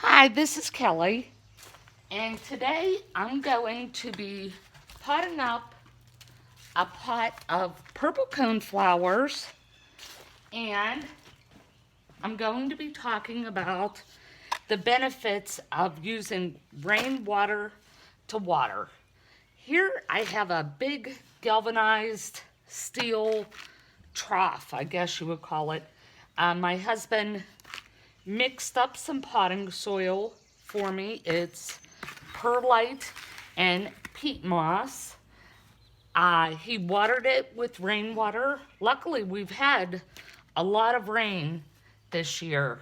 Hi, this is Kelly, and today I'm going to be potting up a pot of purple coneflowers, and I'm going to be talking about the benefits of using rainwater to water. Here I have a big galvanized steel trough, I guess you would call it. My husband mixed up some potting soil for me. It's perlite and peat moss. He watered it with rainwater. Luckily, we've had a lot of rain this year.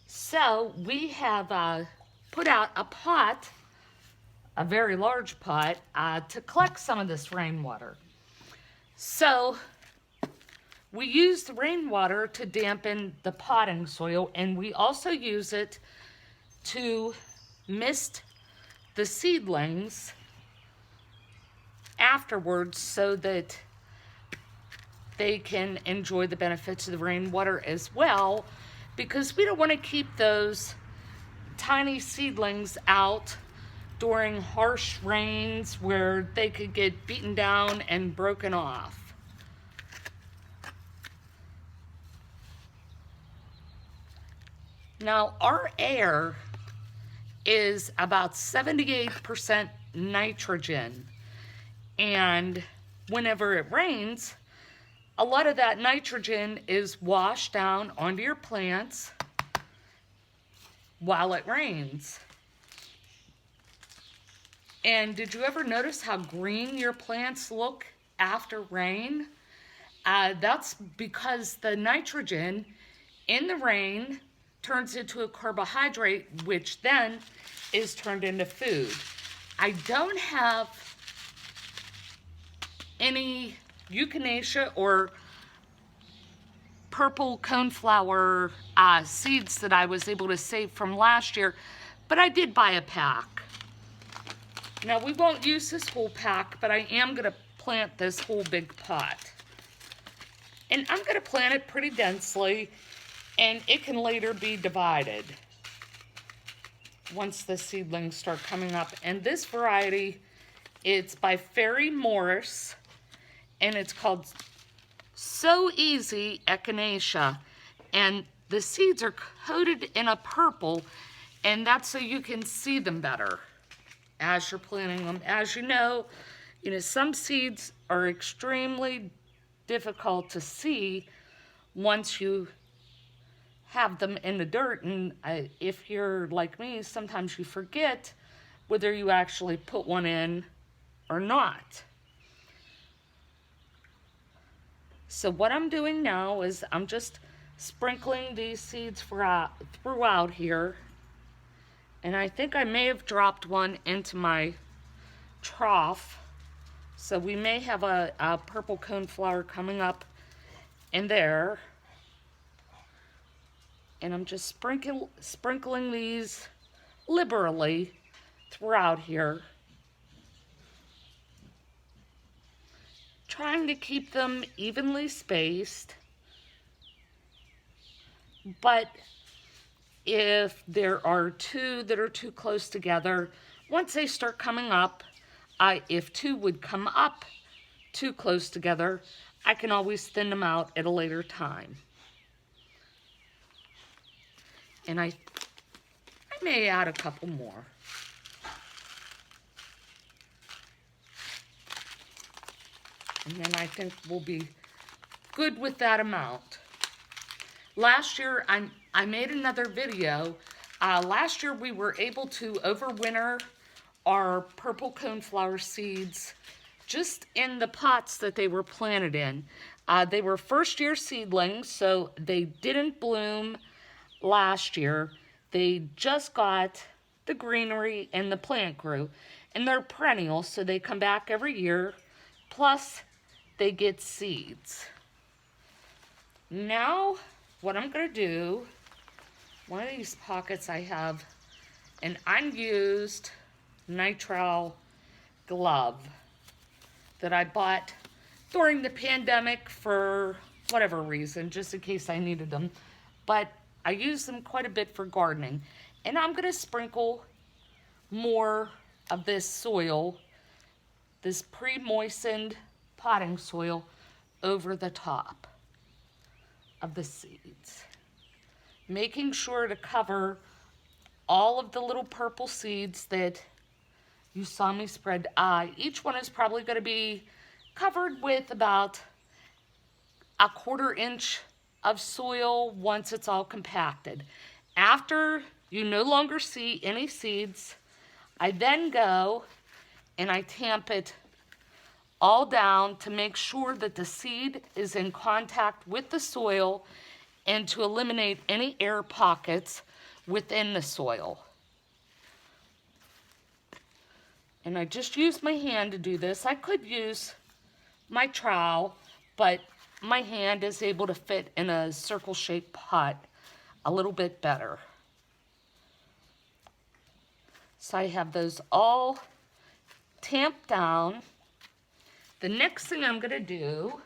So we have put out a pot, a very large pot, to collect some of this rainwater. So we use the rainwater to dampen the potting soil, and we also use it to mist the seedlings afterwards so that they can enjoy the benefits of the rainwater as well, because we don't want to keep those tiny seedlings out during harsh rains where they could get beaten down and broken off. Now, our air is about 78% nitrogen, and whenever it rains, a lot of that nitrogen is washed down onto your plants while it rains. And did you ever notice how green your plants look after rain? That's because the nitrogen in the rain turns into a carbohydrate, which then is turned into food. I don't have any echinacea or purple coneflower seeds that I was able to save from last year, but I did buy a pack. Now, we won't use this whole pack, but I am going to plant this whole big pot. And I'm going to plant it pretty densely, and it can later be divided once the seedlings start coming up. And this variety, it's by Fairy Morris, and it's called So Easy Echinacea. And the seeds are coated in a purple, and that's so you can see them better as you're planting them. As you know, some seeds are extremely difficult to see once you have them in the dirt, and if you're like me, sometimes you forget whether you actually put one in or not. So what I'm doing now is I'm just sprinkling these seeds throughout here, and I think I may have dropped one into my trough, so we may have a purple coneflower coming up in there. And I'm just sprinkling these liberally throughout here, trying to keep them evenly spaced. But if there are two that are too close together, once they start coming up, if two would come up too close together, I can always thin them out at a later time. And I may add a couple more. And then I think we'll be good with that amount. Last year, I made another video. Last year, we were able to overwinter our purple coneflower seeds just in the pots that they were planted in. They were first-year seedlings, so they didn't bloom last year. They just got the greenery and the plant grew, and they're perennial, so they come back every year, plus they get seeds. Now what I'm going to do, one of these pockets, I have an unused nitrile glove that I bought during the pandemic for whatever reason, just in case I needed them. But I use them quite a bit for gardening. And I'm going to sprinkle more of this soil, this pre-moistened potting soil, over the top of the seeds, making sure to cover all of the little purple seeds that you saw me spread. Each one is probably going to be covered with about a 1/4 inch of soil once it's all compacted. After you no longer see any seeds, I then go and I tamp it all down to make sure that the seed is in contact with the soil and to eliminate any air pockets within the soil. And I just use my hand to do this. I could use my trowel, but my hand is able to fit in a circle-shaped pot a little bit better. So I have those all tamped down. The next thing I'm going to do,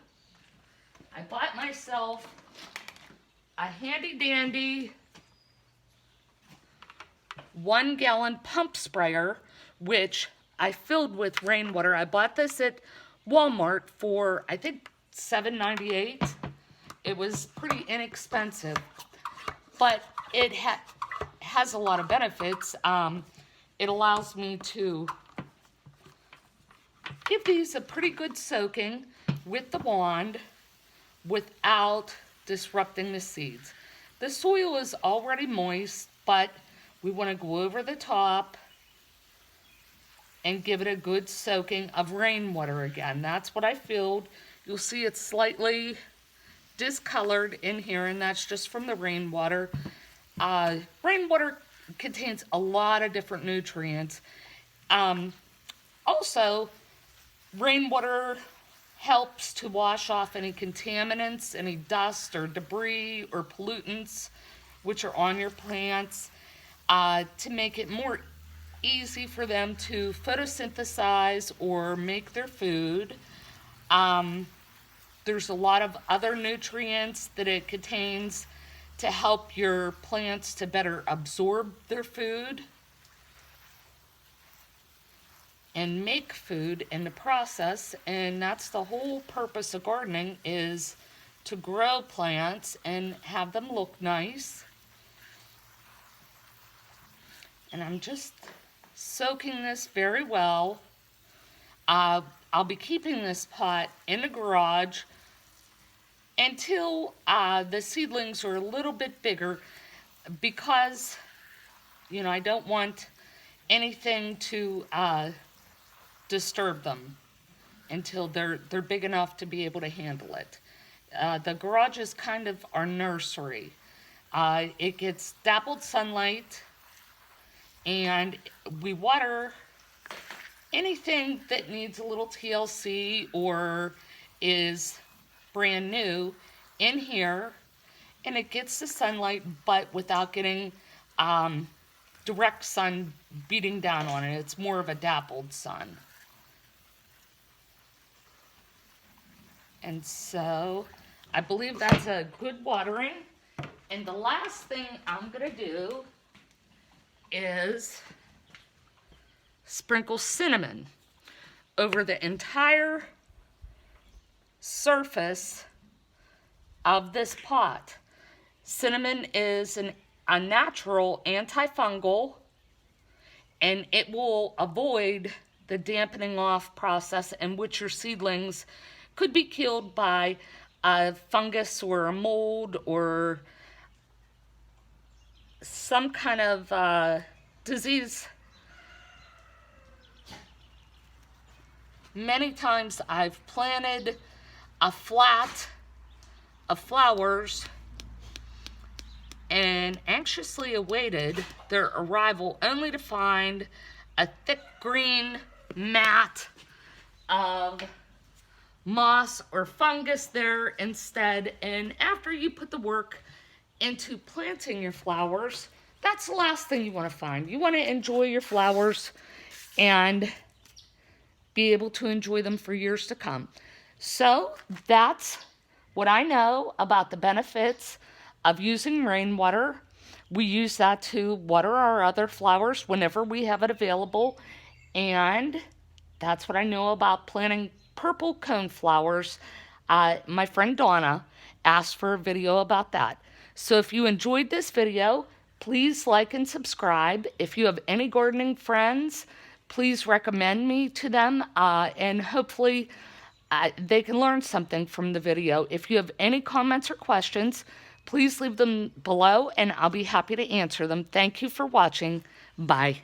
I bought myself a handy-dandy 1-gallon pump sprayer, which I filled with rainwater. I bought this at Walmart for, I think, $7.98. It was pretty inexpensive, but it has a lot of benefits. It allows me to give these a pretty good soaking with the wand without disrupting the seeds. The soil is already moist, but we want to go over the top and give it a good soaking of rainwater again. That's what I filled. You'll see it's slightly discolored in here, and that's just from the rainwater. Rainwater contains a lot of different nutrients. Also, rainwater helps to wash off any contaminants, any dust or debris or pollutants which are on your plants, to make it more easy for them to photosynthesize or make their food. There's a lot of other nutrients that it contains to help your plants to better absorb their food and make food in the process. And that's the whole purpose of gardening, is to grow plants and have them look nice. And I'm just soaking this very well. I'll be keeping this pot in the garage until the seedlings are a little bit bigger, because, you know, I don't want anything to disturb them until they're big enough to be able to handle it. The garage is kind of our nursery. It gets dappled sunlight, and we water anything that needs a little TLC or is brand new in here, and it gets the sunlight, but without getting direct sun beating down on it. It's more of a dappled sun. And so I believe that's a good watering. And the last thing I'm going to do is sprinkle cinnamon over the entire surface of this pot. Cinnamon is a natural antifungal, and it will avoid the dampening off process in which your seedlings could be killed by a fungus or a mold or some kind of disease. Many times I've planted a flat of flowers and anxiously awaited their arrival, only to find a thick green mat of moss or fungus there instead. And after you put the work into planting your flowers, that's the last thing you want to find. You want to enjoy your flowers and be able to enjoy them for years to come. So that's what I know about the benefits of using rainwater. We use that to water our other flowers whenever we have it available. And that's what I know about planting purple coneflowers. My friend Donna asked for a video about that. So if you enjoyed this video, please like and subscribe. If you have any gardening friends, please recommend me to them, and hopefully they can learn something from the video. If you have any comments or questions, please leave them below and I'll be happy to answer them. Thank you for watching. Bye.